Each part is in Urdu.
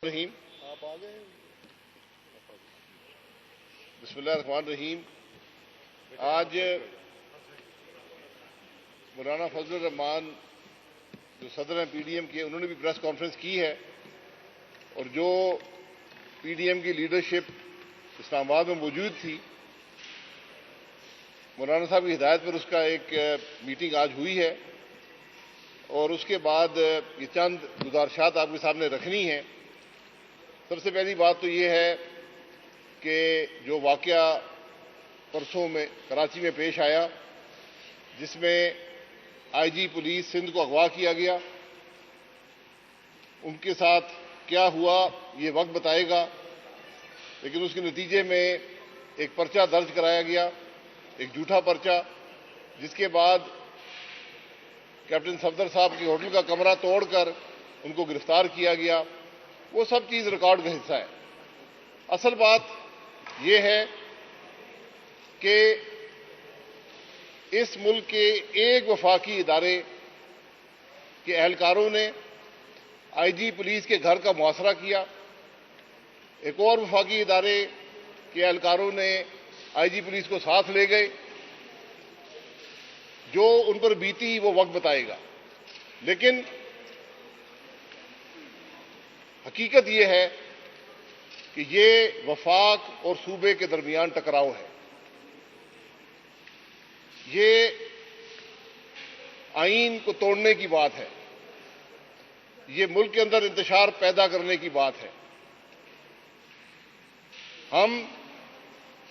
رحیم بسم اللہ الرحمن الرحیم۔ آج مولانا فضل الرحمان جو صدر ہیں پی ڈی ایم کے، انہوں نے بھی پریس کانفرنس کی ہے، اور جو پی ڈی ایم کی لیڈرشپ اسلام آباد میں موجود تھی، مولانا صاحب کی ہدایت پر اس کا ایک میٹنگ آج ہوئی ہے، اور اس کے بعد یہ چند گزارشات آپ کے سامنے رکھنی ہیں۔ سب سے پہلی بات تو یہ ہے کہ جو واقعہ پرسوں میں کراچی میں پیش آیا، جس میں آئی جی پولیس سندھ کو اغوا کیا گیا، ان کے ساتھ کیا ہوا یہ وقت بتائے گا، لیکن اس کے نتیجے میں ایک پرچہ درج کرایا گیا، ایک جھوٹا پرچہ، جس کے بعد کیپٹن صفدر صاحب کے ہوٹل کا کمرہ توڑ کر ان کو گرفتار کیا گیا۔ وہ سب چیز ریکارڈ کا حصہ ہے۔ اصل بات یہ ہے کہ اس ملک کے ایک وفاقی ادارے کے اہلکاروں نے آئی جی پولیس کے گھر کا محاصرہ کیا، ایک اور وفاقی ادارے کے اہلکاروں نے آئی جی پولیس کو ساتھ لے گئے۔ جو ان پر بیتی وہ وقت بتائے گا، لیکن حقیقت یہ ہے کہ یہ وفاق اور صوبے کے درمیان ٹکراؤ ہے۔ یہ آئین کو توڑنے کی بات ہے، یہ ملک کے اندر انتشار پیدا کرنے کی بات ہے۔ ہم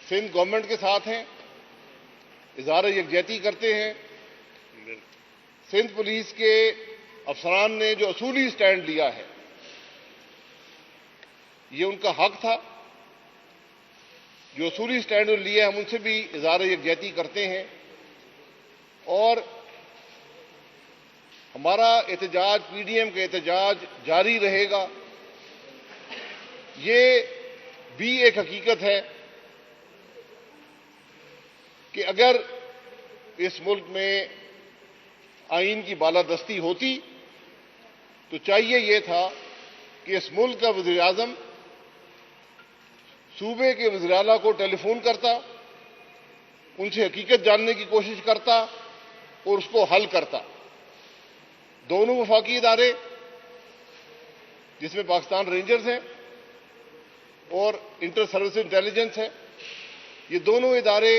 سندھ گورنمنٹ کے ساتھ ہیں، اظہار یکجہتی کرتے ہیں۔ سندھ پولیس کے افسران نے جو اصولی سٹینڈ لیا ہے، یہ ان کا حق تھا۔ جو اصولی سٹینڈ لیے ہم ان سے بھی اظہار یکجہتی کرتے ہیں، اور ہمارا احتجاج، پی ڈی ایم کا احتجاج جاری رہے گا۔ یہ بھی ایک حقیقت ہے کہ اگر اس ملک میں آئین کی بالادستی ہوتی تو چاہیے یہ تھا کہ اس ملک کا وزیر اعظم صوبے کے وزیر اعلیٰ کو ٹیلی فون کرتا، ان سے حقیقت جاننے کی کوشش کرتا اور اس کو حل کرتا۔ دونوں وفاقی ادارے، جس میں پاکستان رینجرز ہیں اور انٹر سروس انٹیلیجنس ہے، یہ دونوں ادارے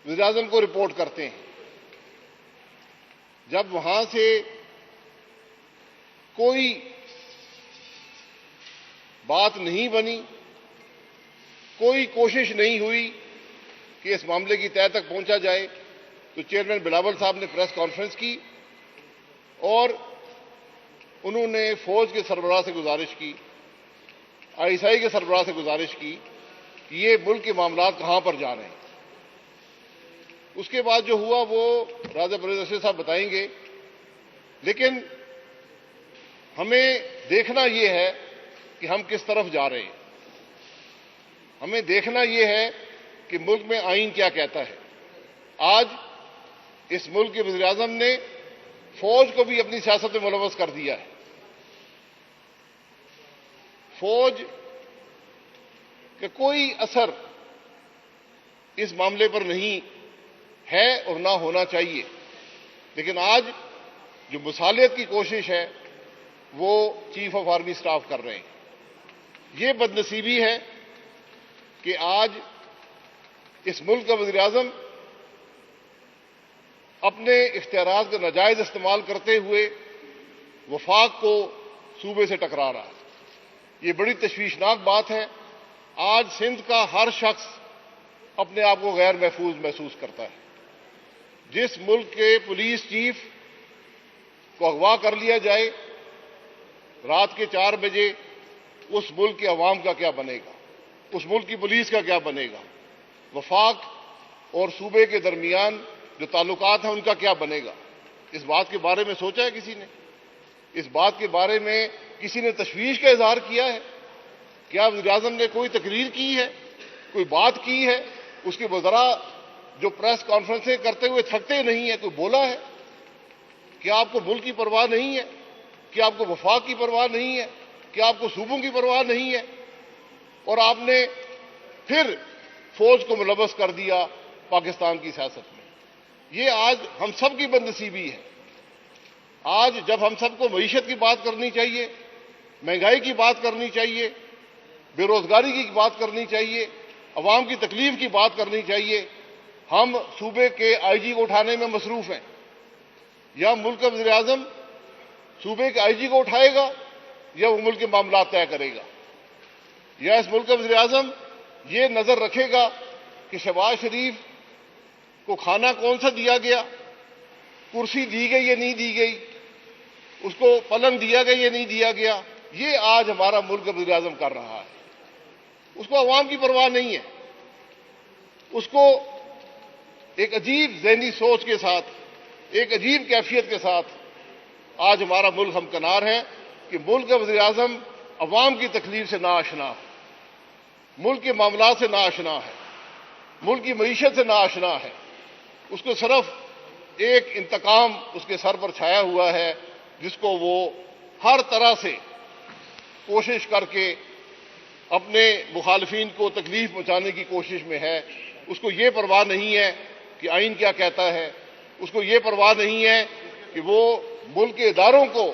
وزیر اعظم کو رپورٹ کرتے ہیں۔ جب وہاں سے کوئی بات نہیں بنی، کوئی کوشش نہیں ہوئی کہ اس معاملے کی تہہ تک پہنچا جائے، تو چیئرمین بلاول صاحب نے پریس کانفرنس کی اور انہوں نے فوج کے سربراہ سے گزارش کی، آئی ایس آئی کے سربراہ سے گزارش کی کہ یہ ملک کے معاملات کہاں پر جا رہے ہیں۔ اس کے بعد جو ہوا وہ راجہ پرویز اشرف صاحب بتائیں گے، لیکن ہمیں دیکھنا یہ ہے کہ ہم کس طرف جا رہے ہیں۔ ہمیں دیکھنا یہ ہے کہ ملک میں آئین کیا کہتا ہے۔ آج اس ملک کے وزیر اعظم نے فوج کو بھی اپنی سیاست میں ملوث کر دیا ہے۔ فوج کا کوئی اثر اس معاملے پر نہیں ہے اور نہ ہونا چاہیے، لیکن آج جو مصالحت کی کوشش ہے وہ چیف آف آرمی سٹاف کر رہے ہیں۔ یہ بدنصیبی ہے کہ آج اس ملک کا وزیر اعظم اپنے اختیارات کا ناجائز استعمال کرتے ہوئے وفاق کو صوبے سے ٹکرا رہا ہے۔ یہ بڑی تشویشناک بات ہے۔ آج سندھ کا ہر شخص اپنے آپ کو غیر محفوظ محسوس کرتا ہے۔ جس ملک کے پولیس چیف کو اغوا کر لیا جائے رات کے 4 بجے، اس ملک کے عوام کا کیا بنے گا؟ اس ملک کی پولیس کا کیا بنے گا؟ وفاق اور صوبے کے درمیان جو تعلقات ہیں ان کا کیا بنے گا؟ اس بات کے بارے میں سوچا ہے کسی نے؟ اس بات کے بارے میں کسی نے تشویش کا اظہار کیا ہے؟ کیا وزیر اعظم نے کوئی تقریر کی ہے، کوئی بات کی ہے؟ اس کے وزراء جو پریس کانفرنسیں کرتے ہوئے تھکتے نہیں ہیں، کوئی بولا ہے؟ کیا آپ کو ملک کی پرواہ نہیں ہے؟ کیا آپ کو وفاق کی پرواہ نہیں ہے؟ کیا آپ کو صوبوں کی پرواہ نہیں ہے؟ اور آپ نے پھر فوج کو ملوث کر دیا پاکستان کی سیاست میں. یہ آج ہم سب کی بدنصیبی ہے. آج جب ہم سب کو معیشت کی بات کرنی چاہیے، مہنگائی کی بات کرنی چاہیے، بے روزگاری کی بات کرنی چاہیے، عوام کی تکلیف کی بات کرنی چاہیے، ہم صوبے کے آئی جی کو اٹھانے میں مصروف ہیں. یا ملک کا وزیر اعظم صوبے کے آئی جی کو اٹھائے گا یا وہ ملک کے معاملات طے کرے گا، یا اس ملک کا وزیر اعظم یہ نظر رکھے گا کہ شہباز شریف کو کھانا کون سا دیا گیا، کرسی دی گئی یا نہیں دی گئی، اس کو پلنگ دیا گیا یا نہیں دیا گیا. یہ آج ہمارا ملک کا وزیر اعظم کر رہا ہے. اس کو عوام کی پرواہ نہیں ہے. اس کو ایک عجیب ذہنی سوچ کے ساتھ، ایک عجیب کیفیت کے ساتھ آج ہمارا ملک ہمکنار ہے کہ ملک کا وزیر اعظم عوام کی تکلیف سے ناآشنا ہے، ملک کے معاملات سے ناآشنا ہے، ملک کی معیشت سے ناآشنا ہے. اس کو صرف ایک انتقام اس کے سر پر چھایا ہوا ہے، جس کو وہ ہر طرح سے کوشش کر کے اپنے مخالفین کو تکلیف پہنچانے کی کوشش میں ہے. اس کو یہ پرواہ نہیں ہے کہ آئین کیا کہتا ہے، اس کو یہ پرواہ نہیں ہے کہ وہ ملک کے اداروں کو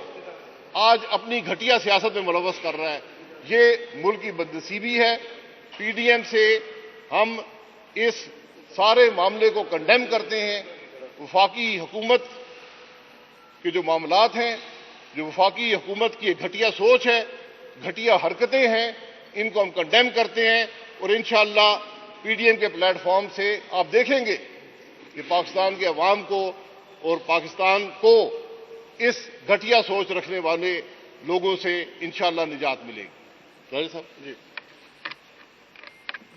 آج اپنی گھٹیا سیاست میں ملوث کر رہا ہے. یہ ملک کی بدنصیبی ہے. پی ڈی ایم سے ہم اس سارے معاملے کو کنڈیم کرتے ہیں. وفاقی حکومت کے جو معاملات ہیں، جو وفاقی حکومت کی ایک گھٹیا سوچ ہے، گھٹیا حرکتیں ہیں، ان کو ہم کنڈیم کرتے ہیں. اور انشاءاللہ پی ڈی ایم کے پلیٹ فارم سے آپ دیکھیں گے کہ پاکستان کے عوام کو اور پاکستان کو اس گھٹیا سوچ رکھنے والے لوگوں سے انشاءاللہ نجات ملے گی. ظاہر صاحب جی.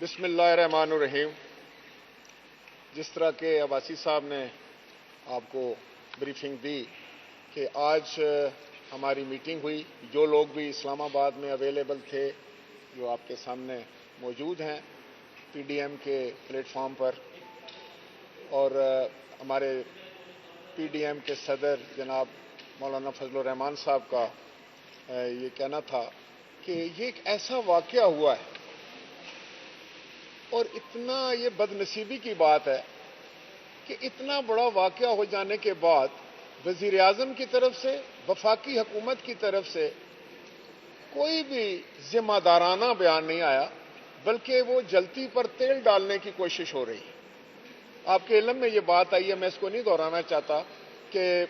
بسم اللہ الرحمن الرحیم. جس طرح کہ عباسی صاحب نے آپ کو بریفنگ دی کہ آج ہماری میٹنگ ہوئی، جو لوگ بھی اسلام آباد میں اویلیبل تھے، جو آپ کے سامنے موجود ہیں پی ڈی ایم کے پلیٹ فارم پر، اور ہمارے پی ڈی ایم کے صدر جناب مولانا فضل الرحمان صاحب کا یہ کہنا تھا کہ یہ ایک ایسا واقعہ ہوا ہے اور اتنا یہ بدنصیبی کی بات ہے کہ اتنا بڑا واقعہ ہو جانے کے بعد وزیر اعظم کی طرف سے، وفاقی حکومت کی طرف سے کوئی بھی ذمہ دارانہ بیان نہیں آیا، بلکہ وہ جلتی پر تیل ڈالنے کی کوشش ہو رہی ہے. آپ کے علم میں یہ بات آئی ہے، میں اس کو نہیں دہرانا چاہتا، کہ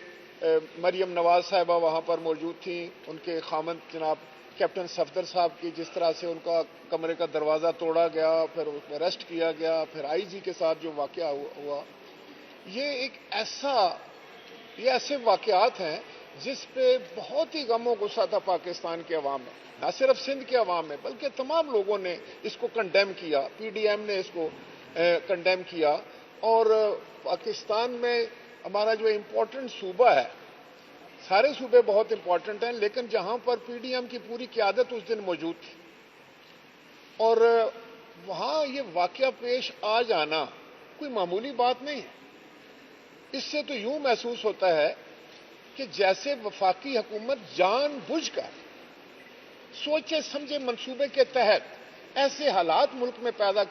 مریم نواز صاحبہ وہاں پر موجود تھیں، ان کے خامند جناب کیپٹن صفدر صاحب کی جس طرح سے ان کا کمرے کا دروازہ توڑا گیا، پھر اس میں اریسٹ کیا گیا، پھر آئی جی کے ساتھ جو واقعہ ہوا، یہ ایسے واقعات ہیں جس پہ بہت ہی غم و غصہ تھا پاکستان کے عوام میں، نہ صرف سندھ کے عوام میں بلکہ تمام لوگوں نے اس کو کنڈیم کیا. پی ڈی ایم نے اس کو کنڈیم کیا. اور پاکستان میں ہمارا جو امپورٹنٹ صوبہ ہے، سارے صوبے بہت امپورٹنٹ ہیں، لیکن جہاں پر پی ڈی ایم کی پوری قیادت اس دن موجود تھی، اور وہاں یہ واقعہ پیش آ جانا کوئی معمولی بات نہیں ہے. اس سے تو یوں محسوس ہوتا ہے کہ جیسے وفاقی حکومت جان بوجھ کر سوچے سمجھے منصوبے کے تحت ایسے حالات ملک میں پیدا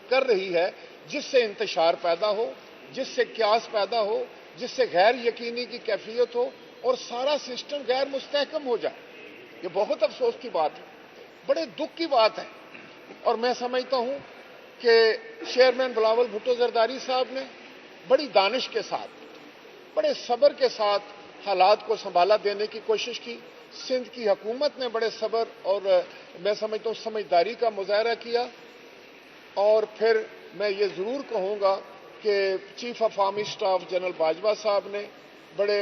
کر رہی ہے جس سے انتشار پیدا ہو، جس سے قیاس پیدا ہو، جس سے غیر یقینی کی کیفیت ہو اور سارا سسٹم غیر مستحکم ہو جائے. یہ بہت افسوس کی بات ہے، بڑے دکھ کی بات ہے. اور میں سمجھتا ہوں کہ چیئرمین بلاول بھٹو زرداری صاحب نے بڑی دانش کے ساتھ، بڑے صبر کے ساتھ حالات کو سنبھالا دینے کی کوشش کی. سندھ کی حکومت نے بڑے صبر اور میں سمجھتا ہوں سمجھداری کا مظاہرہ کیا. اور پھر میں یہ ضرور کہوں گا کہ chief of army staff general Bajwa صاحب نے بڑے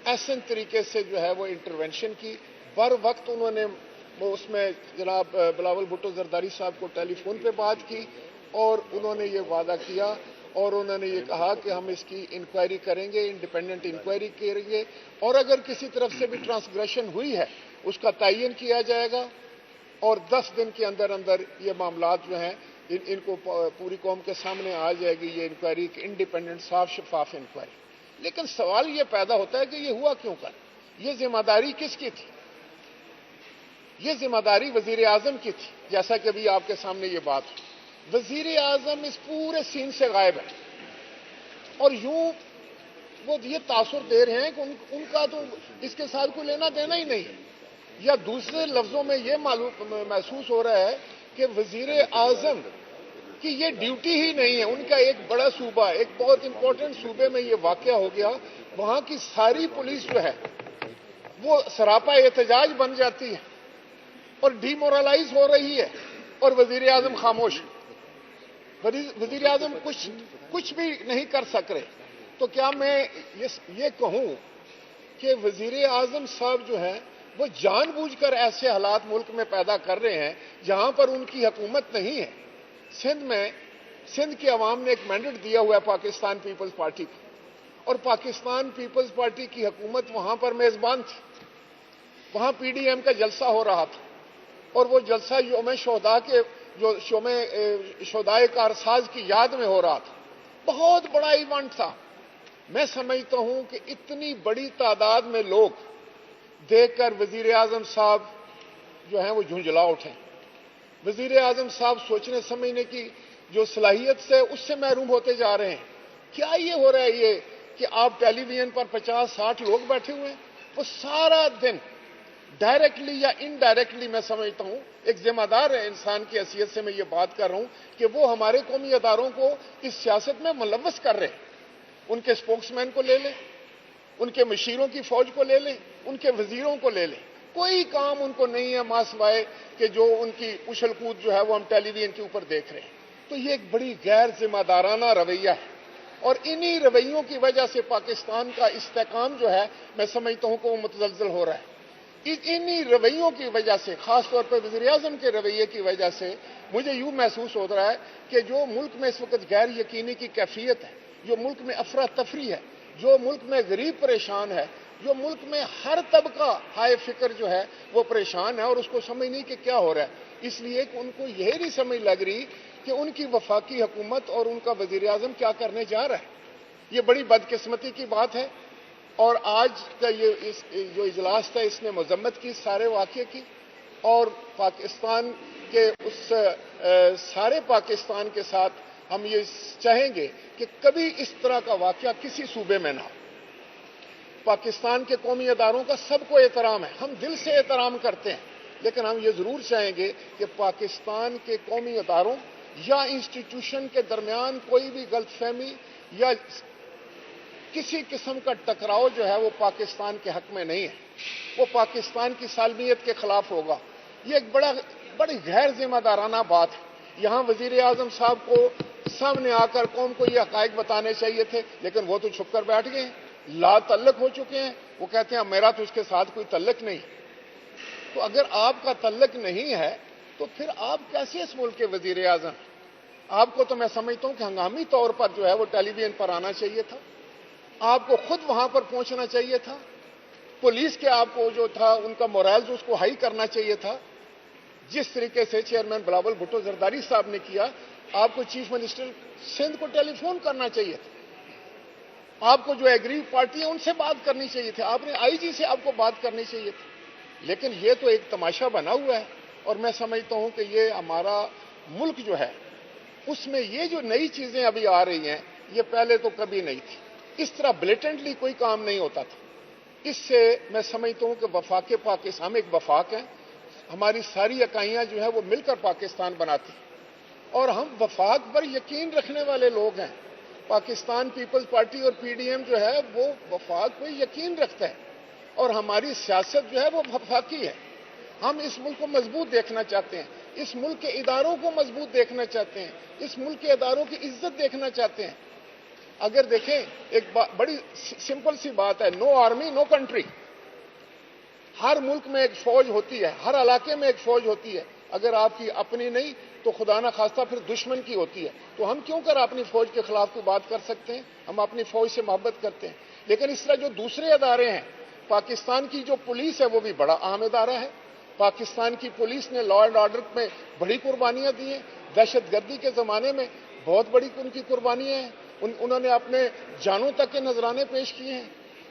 احسن طریقے سے جو ہے وہ انٹروینشن کی. بر وقت انہوں نے اس میں جناب بلاول بھٹو زرداری صاحب کو ٹیلی فون پہ بات کی اور انہوں نے یہ وعدہ کیا اور انہوں نے یہ کہا کہ ہم اس کی انکوائری کریں گے، انڈیپینڈنٹ انکوائری کریں گے، اور اگر کسی طرف سے بھی ٹرانسگریشن ہوئی ہے اس کا تعین کیا جائے گا اور 10 دن کے اندر اندر یہ معاملات جو ہیں ان کو پوری قوم کے سامنے آ جائے گی یہ انکوائری، انڈیپینڈنٹ صاف شفاف انکوائری. لیکن سوال یہ پیدا ہوتا ہے کہ یہ ہوا کیوں کر؟ یہ ذمہ داری کس کی تھی؟ یہ ذمہ داری وزیر اعظم کی تھی، جیسا کہ ابھی آپ کے سامنے یہ بات ہے۔ وزیر اعظم اس پورے سین سے غائب ہے، اور یوں وہ یہ تاثر دے رہے ہیں کہ ان کا تو اس کے ساتھ کوئی لینا دینا ہی نہیں ہے، یا دوسرے لفظوں میں یہ محسوس ہو رہا ہے کہ وزیر اعظم کی یہ ڈیوٹی ہی نہیں ہے۔ ان کا ایک بڑا صوبہ، ایک بہت امپورٹنٹ صوبے میں یہ واقعہ ہو گیا، وہاں کی ساری پولیس جو ہے وہ سراپا احتجاج بن جاتی ہے اور ڈی مورلائز ہو رہی ہے، اور وزیر اعظم خاموش، وزیر اعظم کچھ بھی نہیں کر سک رہے۔ تو کیا میں یہ کہوں کہ وزیر اعظم صاحب جو ہیں وہ جان بوجھ کر ایسے حالات ملک میں پیدا کر رہے ہیں جہاں پر ان کی حکومت نہیں ہے؟ سندھ کی عوام نے ایک مینڈیٹ دیا ہوا ہے پاکستان پیپلز پارٹی کو، اور پاکستان پیپلز پارٹی کی حکومت وہاں پر میزبان تھی، وہاں پی ڈی ایم کا جلسہ ہو رہا تھا، اور وہ جلسہ یوم شہداء کے یوم شہدائے کارساز کی یاد میں ہو رہا تھا، بہت بڑا ایونٹ تھا۔ میں سمجھتا ہوں کہ اتنی بڑی تعداد میں لوگ دیکھ کر وزیر اعظم صاحب جو ہیں وہ جھنجھلا اٹھے۔ وزیر اعظم صاحب سوچنے سمجھنے کی جو صلاحیت سے اس سے محروم ہوتے جا رہے ہیں۔ کیا یہ ہو رہا ہے یہ کہ آپ ٹیلی ویژن پر 50-60 لوگ بیٹھے ہوئے ہیں، وہ سارا دن ڈائریکٹلی یا انڈائریکٹلی، میں سمجھتا ہوں ایک ذمہ دار انسان کی حیثیت سے میں یہ بات کر رہا ہوں کہ وہ ہمارے قومی اداروں کو اس سیاست میں ملوث کر رہے ہیں۔ ان کے اسپوکس مین کو لے لیں، ان کے مشیروں کی فوج کو لے لیں، ان کے وزیروں کو لے لیں، کوئی کام ان کو نہیں ہے ماں سوائے کہ جو ان کی اچھل کود جو ہے وہ ہم ٹیلی ویژن کے اوپر دیکھ رہے ہیں۔ تو یہ ایک بڑی غیر ذمہ دارانہ رویہ ہے، اور انہی رویوں کی وجہ سے پاکستان کا استحکام جو ہے میں سمجھتا ہوں کہ وہ متزلزل ہو رہا ہے۔ انہی رویوں کی وجہ سے، خاص طور پر وزیر اعظم کے رویے کی وجہ سے مجھے یوں محسوس ہو رہا ہے کہ جو ملک میں اس وقت غیر یقینی کی کیفیت ہے، جو ملک میں افراتفری ہے، جو ملک میں غریب پریشان ہے، جو ملک میں ہر طبقہ ہائے فکر جو ہے وہ پریشان ہے، اور اس کو سمجھ نہیں کہ کیا ہو رہا ہے، اس لیے کہ ان کو یہ نہیں سمجھ لگ رہی کہ ان کی وفاقی حکومت اور ان کا وزیر اعظم کیا کرنے جا رہا ہے۔ یہ بڑی بدقسمتی کی بات ہے، اور آج کا یہ جو اجلاس تھا اس نے مذمت کی سارے واقعے کی، اور پاکستان کے اس سارے پاکستان کے ساتھ ہم یہ چاہیں گے کہ کبھی اس طرح کا واقعہ کسی صوبے میں نہ ہو۔ پاکستان کے قومی اداروں کا سب کو احترام ہے، ہم دل سے احترام کرتے ہیں، لیکن ہم یہ ضرور چاہیں گے کہ پاکستان کے قومی اداروں یا انسٹیٹیوشن کے درمیان کوئی بھی غلط فہمی یا کسی قسم کا ٹکراؤ جو ہے وہ پاکستان کے حق میں نہیں ہے، وہ پاکستان کی سالمیت کے خلاف ہوگا۔ یہ ایک بڑی غیر ذمہ دارانہ بات ہے۔ یہاں وزیر اعظم صاحب کو سامنے آ کر قوم کو یہ حقائق بتانے چاہیے تھے، لیکن وہ تو چھپ کر بیٹھ گئے ہیں، لا تعلق ہو چکے ہیں۔ وہ کہتے ہیں میرا تو اس کے ساتھ کوئی تعلق نہیں۔ تو اگر آپ کا تعلق نہیں ہے تو پھر آپ کیسے اس ملک کے وزیر اعظم ہیں؟ آپ کو تو میں سمجھتا ہوں کہ ہنگامی طور پر جو ہے وہ ٹیلی ویژن پر آنا چاہیے تھا، آپ کو خود وہاں پر پہنچنا چاہیے تھا، پولیس کے آپ کو جو تھا ان کا مورائل جو اس کو ہائی کرنا چاہیے تھا، جس طریقے سے چیئرمین بلاول بھٹو زرداری صاحب نے کیا۔ آپ کو چیف منسٹر سندھ کو ٹیلی فون کرنا چاہیے تھا، آپ کو جو ایگری پارٹی ہے ان سے بات کرنی چاہیے تھی، آپ نے آئی جی سے آپ کو بات کرنی چاہیے تھی، لیکن یہ تو ایک تماشا بنا ہوا ہے۔ اور میں سمجھتا ہوں کہ یہ ہمارا ملک جو ہے اس میں یہ جو نئی چیزیں ابھی آ رہی ہیں یہ پہلے تو کبھی نہیں تھی، اس طرح بلیٹنٹلی کوئی کام نہیں ہوتا تھا۔ اس سے میں سمجھتا ہوں کہ وفاق پاکستان، ہم ایک وفاق ہیں، ہماری ساری اکائیاں جو ہیں وہ مل کر پاکستان بناتی ہیں، اور ہم وفاق پر یقین رکھنے والے لوگ ہیں۔ پاکستان پیپلز پارٹی اور پی ڈی ایم جو ہے وہ وفاق پہ یقین رکھتا ہے، اور ہماری سیاست جو ہے وہ وفاقی ہے۔ ہم اس ملک کو مضبوط دیکھنا چاہتے ہیں، اس ملک کے اداروں کو مضبوط دیکھنا چاہتے ہیں، اس ملک کے اداروں کی عزت دیکھنا چاہتے ہیں۔ اگر دیکھیں ایک بڑی سمپل سی بات ہے، نو آرمی نو کنٹری۔ ہر ملک میں ایک فوج ہوتی ہے، ہر علاقے میں ایک فوج ہوتی ہے، اگر آپ کی اپنی نہیں تو خدا نہ خواستہ پھر دشمن کی ہوتی ہے۔ تو ہم کیوں کر اپنی فوج کے خلاف کوئی بات کر سکتے ہیں؟ ہم اپنی فوج سے محبت کرتے ہیں، لیکن اس طرح جو دوسرے ادارے ہیں، پاکستان کی جو پولیس ہے وہ بھی بڑا اہم ادارہ ہے۔ پاکستان کی پولیس نے لا اینڈ آرڈر میں بڑی قربانیاں دی ہیں، دہشت گردی کے زمانے میں بہت بڑی ان کی قربانیاں ہیں، انہوں نے اپنے جانوں تک کے نذرانے پیش کیے ہیں۔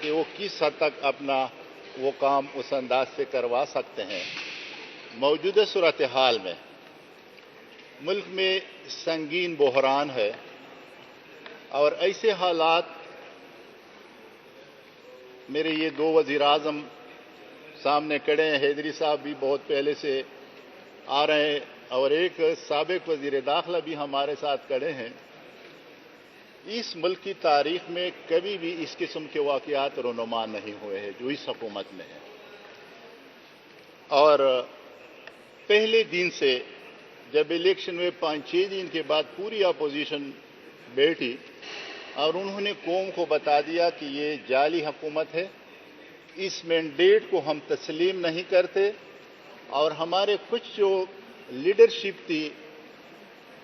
کہ وہ کس حد تک اپنا وہ کام اس انداز سے کروا سکتے ہیں۔ موجودہ صورتحال میں ملک میں سنگین بحران ہے اور ایسے حالات میرے یہ دو وزیر اعظم سامنے کھڑے ہیں، حیدری صاحب بھی بہت پہلے سے آ رہے ہیں اور ایک سابق وزیر داخلہ بھی ہمارے ساتھ کھڑے ہیں۔ اس ملک کی تاریخ میں کبھی بھی اس قسم کے واقعات رونما نہیں ہوئے ہیں جو اس حکومت میں ہیں، اور پہلے دن سے جب الیکشن میں 5-6 دن کے بعد پوری اپوزیشن بیٹھی اور انہوں نے قوم کو بتا دیا کہ یہ جعلی حکومت ہے، اس مینڈیٹ کو ہم تسلیم نہیں کرتے، اور ہمارے کچھ جو لیڈرشپ تھی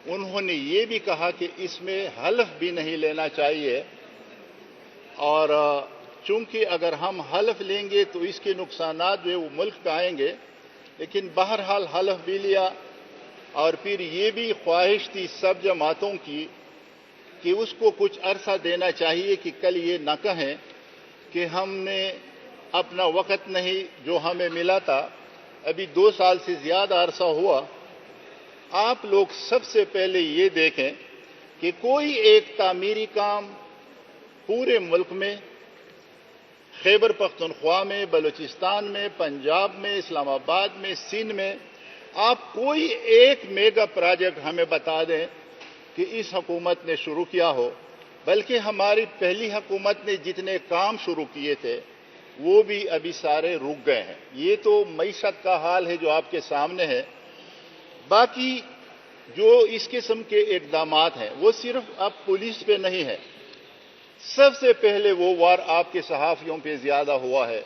انہوں نے یہ بھی کہا کہ اس میں حلف بھی نہیں لینا چاہیے، اور چونکہ اگر ہم حلف لیں گے تو اس کے نقصانات جو ہے وہ ملک پہ آئیں گے، لیکن بہرحال حلف بھی لیا۔ اور پھر یہ بھی خواہش تھی سب جماعتوں کی کہ اس کو کچھ عرصہ دینا چاہیے کہ کل یہ نہ کہیں کہ ہم نے اپنا وقت نہیں جو ہمیں ملا تھا، ابھی 2 سال سے زیادہ عرصہ ہوا۔ آپ لوگ سب سے پہلے یہ دیکھیں کہ کوئی ایک تعمیری کام پورے ملک میں، خیبر پختونخوا میں، بلوچستان میں، پنجاب میں، اسلام آباد میں، سندھ میں، آپ کوئی ایک میگا پروجیکٹ ہمیں بتا دیں کہ اس حکومت نے شروع کیا ہو، بلکہ ہماری پہلی حکومت نے جتنے کام شروع کیے تھے وہ بھی ابھی سارے رک گئے ہیں۔ یہ تو معیشت کا حال ہے جو آپ کے سامنے ہے۔ باقی جو اس قسم کے اقدامات ہیں وہ صرف اب پولیس پہ نہیں ہے، سب سے پہلے وہ وار آپ کے صحافیوں پہ زیادہ ہوا ہے،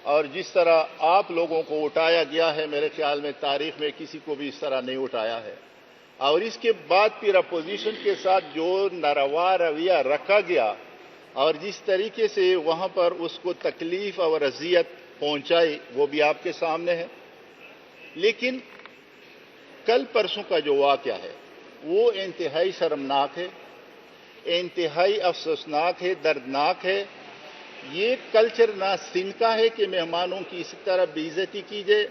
اور جس طرح آپ لوگوں کو اٹھایا گیا ہے میرے خیال میں تاریخ میں کسی کو بھی اس طرح نہیں اٹھایا ہے، اور اس کے بعد پھر اپوزیشن کے ساتھ جو ناروا رویہ رکھا گیا اور جس طریقے سے وہاں پر اس کو تکلیف اور اذیت پہنچائی وہ بھی آپ کے سامنے ہے۔ لیکن کل پرسوں کا جو واقعہ ہے وہ انتہائی شرمناک ہے، انتہائی افسوسناک ہے، دردناک ہے۔ یہ کلچر نہ سندھ کا ہے کہ مہمانوں کی اسی طرح بے عزتی کی جائے،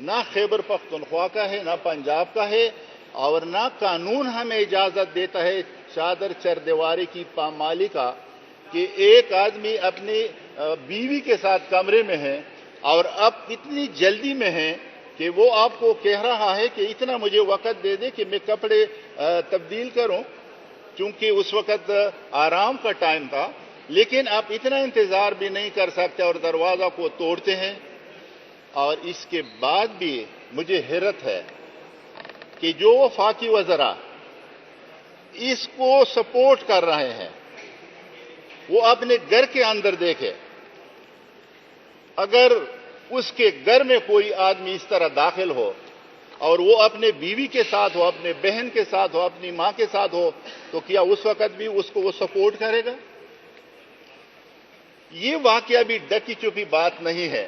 نہ خیبر پختونخوا کا ہے، نہ پنجاب کا ہے، اور نہ قانون ہمیں اجازت دیتا ہے چادر چاردیواری کی پامالی کا کہ ایک آدمی اپنی بیوی کے ساتھ کمرے میں ہے اور اب اتنی جلدی میں ہے کہ وہ آپ کو کہہ رہا ہے کہ اتنا مجھے وقت دے دے کہ میں کپڑے تبدیل کروں، چونکہ اس وقت آرام کا ٹائم تھا، لیکن آپ اتنا انتظار بھی نہیں کر سکتے اور دروازہ کو توڑتے ہیں۔ اور اس کے بعد بھی مجھے حیرت ہے کہ جو وفاقی وزراء اس کو سپورٹ کر رہے ہیں وہ اپنے گھر کے اندر دیکھے، اگر اس کے گھر میں کوئی آدمی اس طرح داخل ہو اور وہ اپنے بیوی کے ساتھ ہو، اپنے بہن کے ساتھ ہو، اپنی ماں کے ساتھ ہو، تو کیا اس وقت بھی اس کو وہ سپورٹ کرے گا؟ یہ واقعہ بھی ڈکی چپی بات نہیں ہے،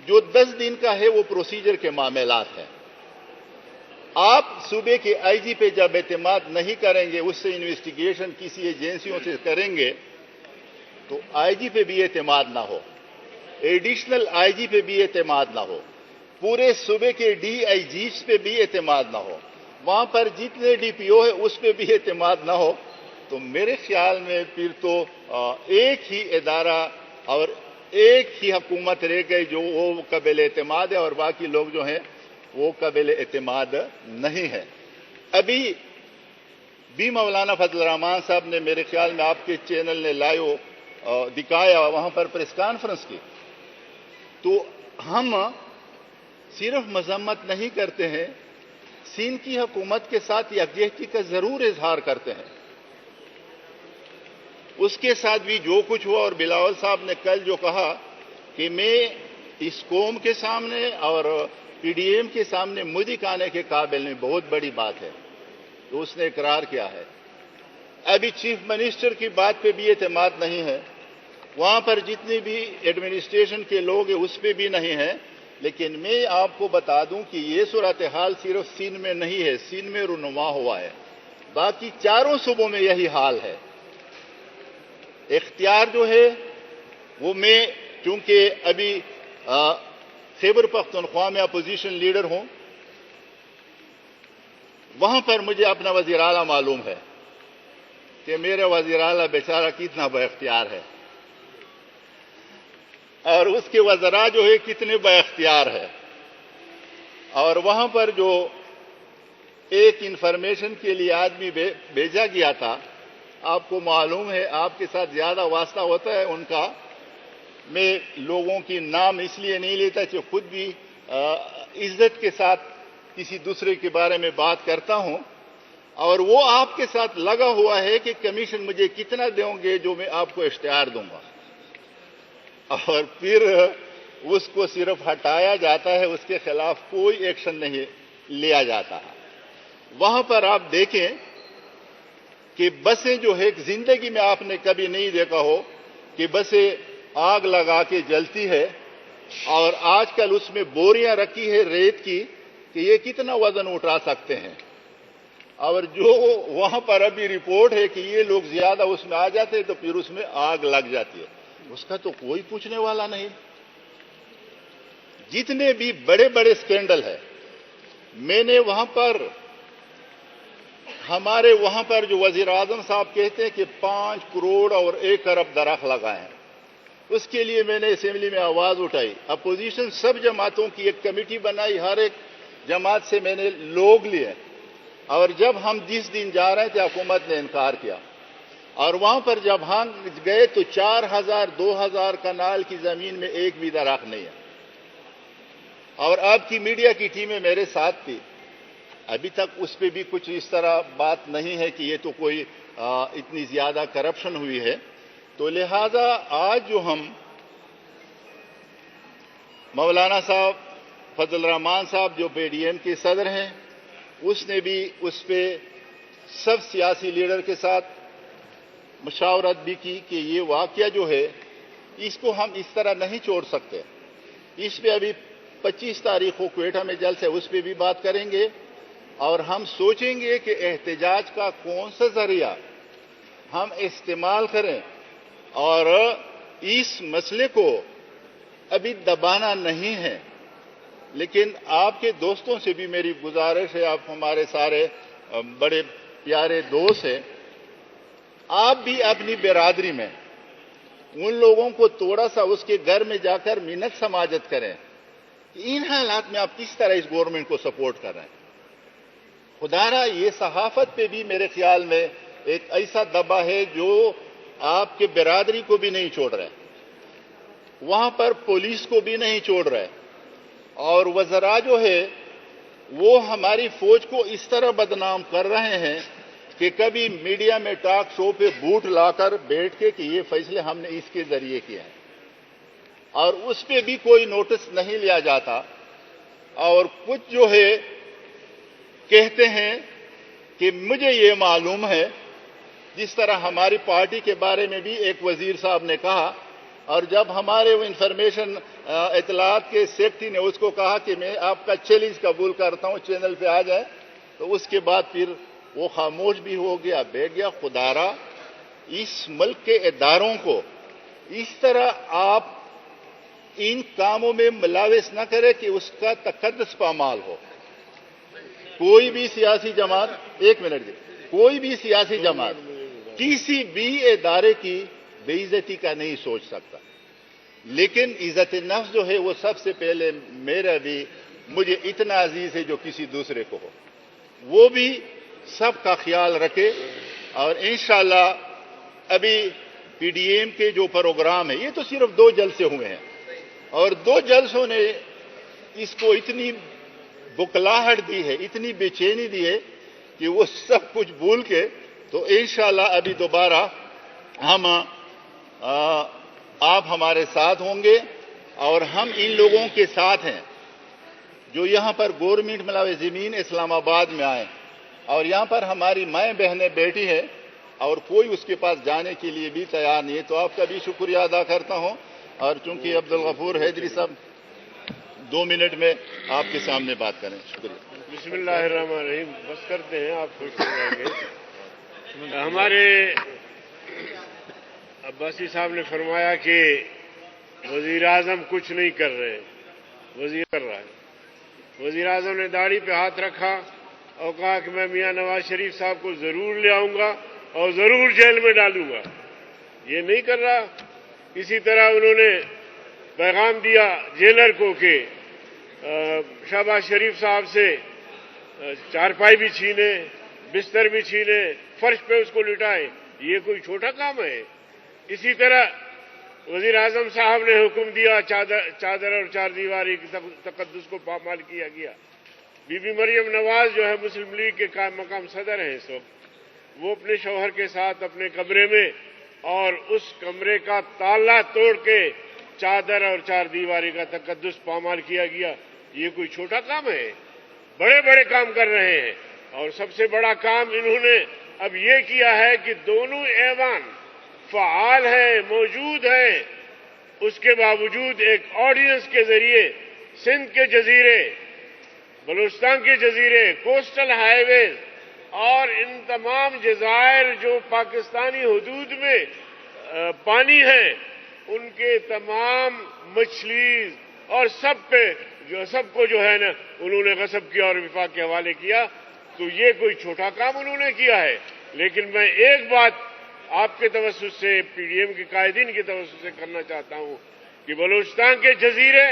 جو 10 دن کا ہے وہ پروسیجر کے معاملات ہیں۔ آپ صوبے کے آئی جی پہ جب اعتماد نہیں کریں گے، اس سے انویسٹیگیشن کسی ایجنسیوں سے کریں گے تو آئی جی پہ بھی اعتماد نہ ہو، ایڈیشنل آئی جی پہ بھی اعتماد نہ ہو، پورے صوبے کے ڈی آئی جیز پہ بھی اعتماد نہ ہو، وہاں پر جتنے ڈی پی او ہے اس پہ بھی اعتماد نہ ہو، تو میرے خیال میں پھر تو ایک ہی ادارہ اور ایک ہی حکومت رہ گئی جو وہ قابل اعتماد ہے، اور باقی لوگ جو ہیں وہ قابل اعتماد نہیں ہے۔ ابھی بھی مولانا فضل الرحمان صاحب نے میرے خیال میں آپ کے چینل نے لائیو دکھایا، وہاں پر پریس کانفرنس کی، تو ہم صرف مذمت نہیں کرتے ہیں، سندھ کی حکومت کے ساتھ یکجہتی کا ضرور اظہار کرتے ہیں۔ اس کے ساتھ بھی جو کچھ ہوا، اور بلاول صاحب نے کل جو کہا کہ میں اس قوم کے سامنے اور پی ڈی ایم کے سامنے منہ دکھانے کے قابل نہیں، بہت بڑی بات ہے، تو اس نے اقرار کیا ہے۔ ابھی چیف منسٹر کی بات پہ بھی اعتماد نہیں ہے، وہاں پر جتنے بھی ایڈمنسٹریشن کے لوگ ہیں اس پہ بھی نہیں ہے، لیکن میں آپ کو بتا دوں کہ یہ صورتحال صرف سندھ میں نہیں ہے، سندھ میں رونما ہوا ہے، باقی چاروں صوبوں میں یہی حال ہے۔ اختیار جو ہے وہ میں چونکہ ابھی خیبر پختونخوا میں اپوزیشن لیڈر ہوں، وہاں پر مجھے اپنا وزیر اعلیٰ معلوم ہے کہ میرا وزیر اعلیٰ بیچارہ کتنا با اختیار ہے اور اس کے وزراء جو ہے کتنے با اختیار ہے. اور وہاں پر جو ایک انفارمیشن کے لیے آدمی بھیجا گیا تھا، آپ کو معلوم ہے، آپ کے ساتھ زیادہ واسطہ ہوتا ہے ان کا، میں لوگوں کی نام اس لیے نہیں لیتا کہ خود بھی عزت کے ساتھ کسی دوسرے کے بارے میں بات کرتا ہوں، اور وہ آپ کے ساتھ لگا ہوا ہے کہ کمیشن مجھے کتنا دیں گے جو میں آپ کو اشتہار دوں گا، اور پھر اس کو صرف ہٹایا جاتا ہے، اس کے خلاف کوئی ایکشن نہیں لیا جاتا. وہاں پر آپ دیکھیں کہ بسیں جو ہے زندگی میں آپ نے کبھی نہیں دیکھا ہو کہ بسیں آگ لگا کے جلتی ہے، اور آج کل اس میں بوریاں رکھی ہے ریت کی کہ یہ کتنا وزن اٹھا سکتے ہیں، اور جو وہاں پر ابھی رپورٹ ہے کہ یہ لوگ زیادہ اس میں آ جاتے ہیں تو پھر اس میں آگ لگ جاتی ہے، اس کا تو کوئی پوچھنے والا نہیں. جتنے بھی بڑے بڑے اسکینڈل ہیں، میں نے وہاں پر ہمارے وہاں پر جو وزیر اعظم صاحب کہتے ہیں کہ 5 کروڑ اور 1 ارب درخت لگائے ہیں، اس کے لیے میں نے اسمبلی میں آواز اٹھائی. اپوزیشن سب جماعتوں کی ایک کمیٹی بنائی، ہر ایک جماعت سے میں نے لوگ لیے، اور جب ہم جس دن جا رہے تھے حکومت نے انکار کیا، اور وہاں پر جب ہم گئے تو 4000 2000 کنال کی زمین میں ایک بھی درخت نہیں ہے. اور آپ کی میڈیا کی ٹیمیں میرے ساتھ تھی، ابھی تک اس پہ بھی کچھ اس طرح بات نہیں ہے کہ یہ تو کوئی اتنی زیادہ کرپشن ہوئی ہے. تو لہذا آج جو ہم مولانا صاحب فضل الرحمان صاحب جو پی ڈی ایم کے صدر ہیں، اس نے بھی اس پہ سب سیاسی لیڈر کے ساتھ مشاورت بھی کی کہ یہ واقعہ جو ہے اس کو ہم اس طرح نہیں چھوڑ سکتے. اس پہ ابھی 25 تاریخ کو کوئٹہ میں جلسہ ہے، اس پہ بھی بات کریں گے، اور ہم سوچیں گے کہ احتجاج کا کون سا ذریعہ ہم استعمال کریں، اور اس مسئلے کو ابھی دبانا نہیں ہے. لیکن آپ کے دوستوں سے بھی میری گزارش ہے، آپ ہمارے سارے بڑے پیارے دوست ہیں، آپ بھی اپنی برادری میں ان لوگوں کو تھوڑا سا اس کے گھر میں جا کر منت سماجت کریں کہ ان حالات میں آپ کس طرح اس گورنمنٹ کو سپورٹ کر رہے ہیں. خدا را یہ صحافت پہ بھی میرے خیال میں ایک ایسا دبا ہے جو آپ کے برادری کو بھی نہیں چھوڑ رہے، وہاں پر پولیس کو بھی نہیں چھوڑ رہے، اور وزراء جو ہے وہ ہماری فوج کو اس طرح بدنام کر رہے ہیں کہ کبھی میڈیا میں ٹاک شو پہ بوٹ لا کر بیٹھ کے کہ یہ فیصلے ہم نے اس کے ذریعے کیے ہیں، اور اس پہ بھی کوئی نوٹس نہیں لیا جاتا. اور کچھ جو ہے کہتے ہیں کہ مجھے یہ معلوم ہے، جس طرح ہماری پارٹی کے بارے میں بھی ایک وزیر صاحب نے کہا، اور جب ہمارے انفارمیشن اطلاعات کے سیکٹری نے اس کو کہا کہ میں آپ کا چیلنج قبول کرتا ہوں چینل پہ آ جائیں، تو اس کے بعد پھر وہ خاموش بھی ہو گیا، بیٹھ گیا. خدارا اس ملک کے اداروں کو اس طرح آپ ان کاموں میں ملوث نہ کرے کہ اس کا تقدس پامال ہو. کوئی بھی سیاسی جماعت کوئی بھی سیاسی جماعت کسی بھی ادارے کی بے عزتی کا نہیں سوچ سکتا، لیکن عزت نفس جو ہے وہ سب سے پہلے مجھے اتنا عزیز ہے جو کسی دوسرے کو ہو، وہ بھی سب کا خیال رکھے. اور انشاءاللہ ابھی پی ڈی ایم کے جو پروگرام ہے، یہ تو صرف 2 جلسے ہوئے ہیں، اور 2 جلسوں نے اس کو اتنی بکلاہٹ دی ہے، اتنی بے چینی دی ہے کہ وہ سب کچھ بھول کے تو انشاءاللہ ابھی دوبارہ ہم آپ ہمارے ساتھ ہوں گے، اور ہم ان لوگوں کے ساتھ ہیں جو یہاں پر گورنمنٹ ملازمین اسلام آباد میں آئے، اور یہاں پر ہماری مائیں بہنیں بیٹھی ہیں اور کوئی اس کے پاس جانے کے لیے بھی تیار نہیں ہے. تو آپ کا بھی شکریہ ادا کرتا ہوں، اور چونکہ عبدالغفور حیدری صاحب 2 منٹ میں آپ کے سامنے بات کریں. شکریہ. بسم اللہ الرحمن الرحیم. بس کرتے ہیں، آپ خوش ہو جائیں گے. عباسی صاحب نے فرمایا کہ وزیر اعظم کچھ نہیں کر رہے، وزیر کر رہا ہے۔ وزیر اعظم نے داڑھی پہ ہاتھ رکھا اور کہا کہ میں میاں نواز شریف صاحب کو ضرور لے آؤں گا اور ضرور جیل میں ڈالوں گا، یہ نہیں کر رہا۔ اسی طرح انہوں نے پیغام دیا جیلر کو کہ شہباز شریف صاحب سے چارپائی بھی چھینے، بستر بھی چھینے، فرش پہ اس کو لٹائے، یہ کوئی چھوٹا کام ہے؟ اسی طرح وزیر اعظم صاحب نے حکم دیا چادر اور چار دیواری کی تقدس کو پامال کیا گیا۔ بی بی مریم نواز جو ہے مسلم لیگ کے مقام صدر ہیں اس وقت، وہ اپنے شوہر کے ساتھ اپنے کمرے میں، اور اس کمرے کا تالا توڑ کے چادر اور چار دیواری کا تقدس پامال کیا گیا، یہ کوئی چھوٹا کام ہے؟ بڑے بڑے کام کر رہے ہیں۔ اور سب سے بڑا کام انہوں نے اب یہ کیا ہے کہ دونوں ایوان فعال ہیں، موجود ہیں، اس کے باوجود ایک آڈینس کے ذریعے سندھ کے جزیرے، بلوچستان کے جزیرے، کوسٹل ہائی ویز اور ان تمام جزائر جو پاکستانی حدود میں پانی ہیں، ان کے تمام مچھلی اور سب کو جو ہے نا انہوں نے غصب کیا اور وفاق کے حوالے کیا۔ تو یہ کوئی چھوٹا کام انہوں نے کیا ہے؟ لیکن میں ایک بات آپ کے توسط سے، پی ڈی ایم کے قائدین کے توسط سے کرنا چاہتا ہوں کہ بلوچستان کے جزیرے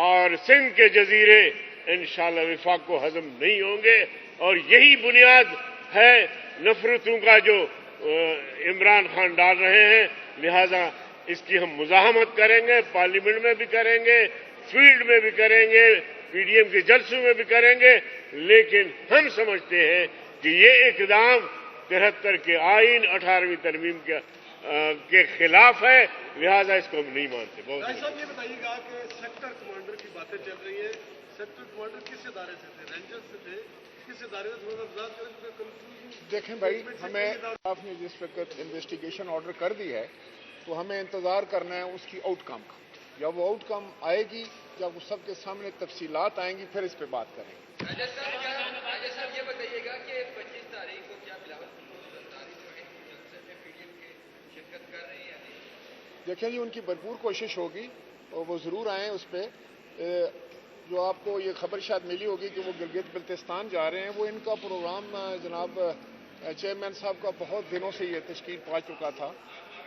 اور سندھ کے جزیرے انشاءاللہ وفاق کو ہضم نہیں ہوں گے، اور یہی بنیاد ہے نفرتوں کا جو عمران خان ڈال رہے ہیں۔ لہذا اس کی ہم مزاحمت کریں گے، پارلیمنٹ میں بھی کریں گے، فیلڈ میں بھی کریں گے، پی ڈی ایم کے جلسوں میں بھی کریں گے، لیکن ہم سمجھتے ہیں کہ یہ اقدام 73 کے آئین 18ویں ترمیم کے خلاف ہے، لہذا اس کو ہم نہیں مانتے۔ بہت صاحب یہ بتائیے گا کہ سیکٹر کمانڈر کی باتیں چل رہی ہیں، سیکٹر کمانڈر کس ادارے سے تھے؟ رینجر سے تھے؟ کس ادارے سے تھوڑا وضاحت کریں؟ دیکھیں بھائی، ہمیں آپ نے جس وقت انویسٹیگیشن آرڈر کر دی ہے تو ہمیں انتظار کرنا ہے اس کی آؤٹ کم کا۔ جب وہ آؤٹ کم آئے گی، جب اس سب کے سامنے تفصیلات آئیں گی، پھر اس پہ بات کریں گے۔ راجہ صاحب یہ بتائیے گا کہ 25 تاریخ کو کیا بلاول زرداری جو ہے جلسے میں پی ڈی ایم کے شرکت کر رہے ہیں یا نہیں؟ دیکھیں جی، ان کی بھرپور کوشش ہوگی اور وہ ضرور آئیں اس پہ۔ جو آپ کو یہ خبر شاید ملی ہوگی کہ وہ گلگت بلتستان جا رہے ہیں، وہ ان کا پروگرام جناب چیئرمین صاحب کا بہت دنوں سے یہ تشکیل پا چکا تھا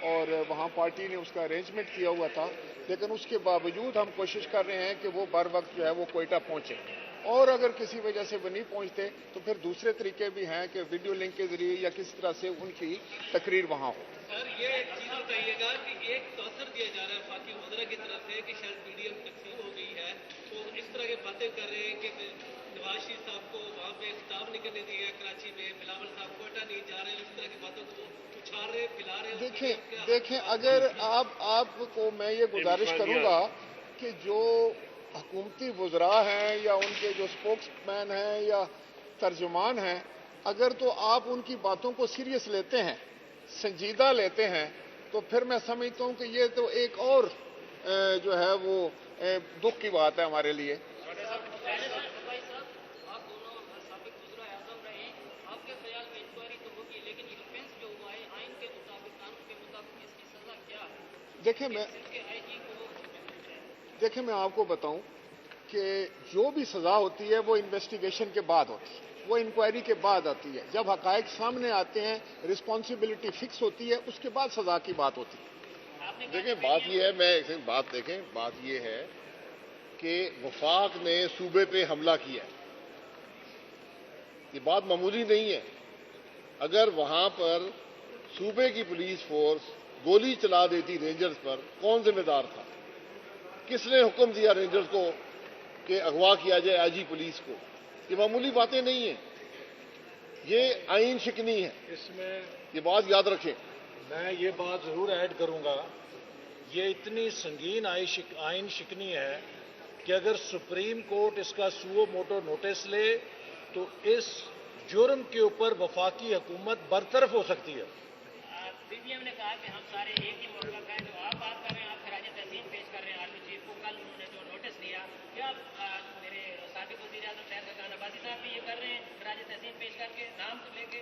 اور وہاں پارٹی نے اس کا ارینجمنٹ کیا ہوا تھا، لیکن اس کے باوجود ہم کوشش کر رہے ہیں کہ وہ بر وقت جو ہے وہ کوئٹہ پہنچے، اور اگر کسی وجہ سے وہ نہیں پہنچتے تو پھر دوسرے طریقے بھی ہیں کہ ویڈیو لنک کے ذریعے یا کس طرح سے ان کی تقریر وہاں ہو۔ سر یہ ایک چیز بتائیے گا کہ ایک تاثر دیا جا رہا ہے وفاقی وزراء کی طرف سے کہ شاید پی ڈی ایم تقسیم ہو گئی ہے، تو اس طرح کی باتیں کر رہے ہیں کہ نواز شریف صاحب کو وہاں پہ خطاب نکلنے دیا ہے کراچی میں، بلاول صاحب کوئٹہ نہیں جا رہے ہیں، اس طرح کی باتوں کو اچھال رہے پلا رہے ہیں۔ دیکھیں اگر آپ کو میں یہ گزارش کروں گا کہ جو حکومتی وزراء ہیں یا ان کے جو اسپوکس مین ہیں یا ترجمان ہیں، اگر تو آپ ان کی باتوں کو سیریس لیتے ہیں، سنجیدہ لیتے ہیں، تو پھر میں سمجھتا ہوں کہ یہ تو ایک اور جو ہے وہ دکھ کی بات ہے ہمارے لیے۔ دیکھیں میں آپ کو بتاؤں کہ جو بھی سزا ہوتی ہے وہ انویسٹیگیشن کے بعد ہوتی ہے، وہ انکوائری کے بعد آتی ہے، جب حقائق سامنے آتے ہیں، رسپانسبلٹی فکس ہوتی ہے، اس کے بعد سزا کی بات ہوتی ہے۔ دیکھیں بات یہ ہے، بات یہ ہے کہ وفاق نے صوبے پہ حملہ کیا، یہ بات معمولی نہیں ہے۔ اگر وہاں پر صوبے کی پولیس فورس گولی چلا دیتی رینجرز پر، کون ذمہ دار تھا؟ کس نے حکم دیا رینجرز کو کہ اغوا کیا جائے آئی جی پولیس کو؟ یہ معمولی باتیں نہیں ہیں، یہ آئین شکنی ہے، اس میں یہ بات یاد رکھیں۔ میں یہ بات ضرور ایڈ کروں گا، یہ اتنی سنگین آئین شکنی ہے کہ اگر سپریم کورٹ اس کا سو موٹو نوٹس لے تو اس جرم کے اوپر وفاقی حکومت برطرف ہو سکتی ہے۔ پی ڈی ایم نے کہا کہ ہم سارے ایک ہی ملک ہیں، جو آپ بات کر رہے ہیں، آپ خراج تحسین پیش کر رہے ہیں آرمی چیف کو، کل انہوں نے جو نوٹس لیا، کیا میرے سابق وزیر اعظم شہید خاقان عباسی صاحب بھی یہ کر رہے ہیں خراج تحسین پیش کر کے، نام لے کے؟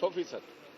100%।